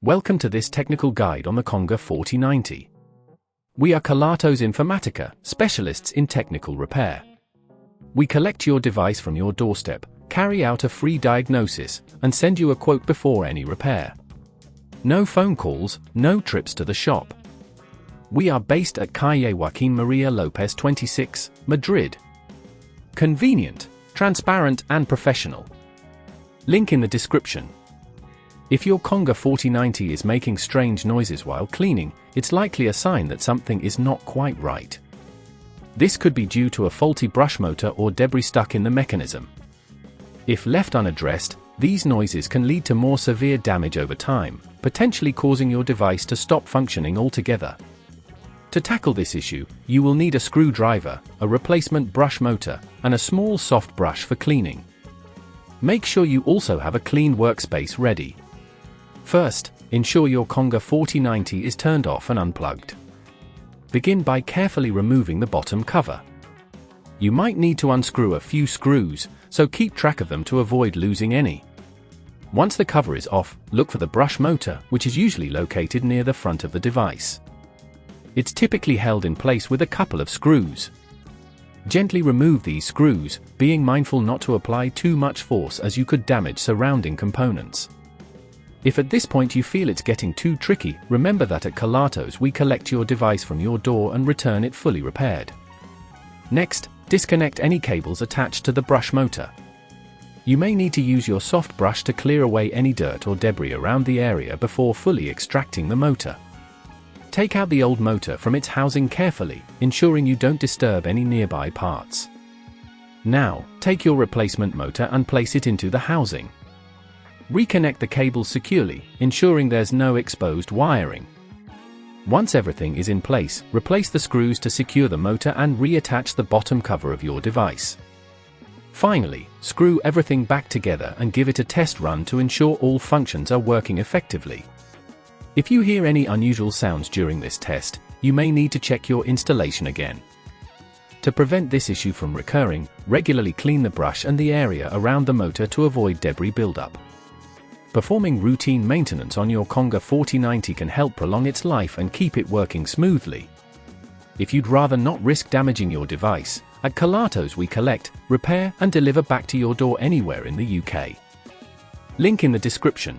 Welcome to this technical guide on the Conga 4090. We are Kelatos Informatica, specialists in technical repair. We collect your device from your doorstep, carry out a free diagnosis, and send you a quote before any repair. No phone calls, no trips to the shop. We are based at Calle Joaquín María López 26, Madrid. Convenient, transparent and professional. Link in the description. If your Conga 4090 is making strange noises while cleaning, it's likely a sign that something is not quite right. This could be due to a faulty brush motor or debris stuck in the mechanism. If left unaddressed, these noises can lead to more severe damage over time, potentially causing your device to stop functioning altogether. To tackle this issue, you will need a screwdriver, a replacement brush motor, and a small soft brush for cleaning. Make sure you also have a clean workspace ready. First, ensure your Conga 4090 is turned off and unplugged. Begin by carefully removing the bottom cover. You might need to unscrew a few screws, so keep track of them to avoid losing any. Once the cover is off, look for the brush motor, which is usually located near the front of the device. It's typically held in place with a couple of screws. Gently remove these screws, being mindful not to apply too much force as you could damage surrounding components. If at this point you feel it's getting too tricky, remember that at Kelatos we collect your device from your door and return it fully repaired. Next, disconnect any cables attached to the brush motor. You may need to use your soft brush to clear away any dirt or debris around the area before fully extracting the motor. Take out the old motor from its housing carefully, ensuring you don't disturb any nearby parts. Now, take your replacement motor and place it into the housing. Reconnect the cables securely, ensuring there's no exposed wiring. Once everything is in place, replace the screws to secure the motor and reattach the bottom cover of your device. Finally, screw everything back together and give it a test run to ensure all functions are working effectively. If you hear any unusual sounds during this test, you may need to check your installation again. To prevent this issue from recurring, regularly clean the brush and the area around the motor to avoid debris buildup. Performing routine maintenance on your Conga 4090 can help prolong its life and keep it working smoothly. If you'd rather not risk damaging your device, at Kelatos we collect, repair and deliver back to your door anywhere in the UK. Link in the description.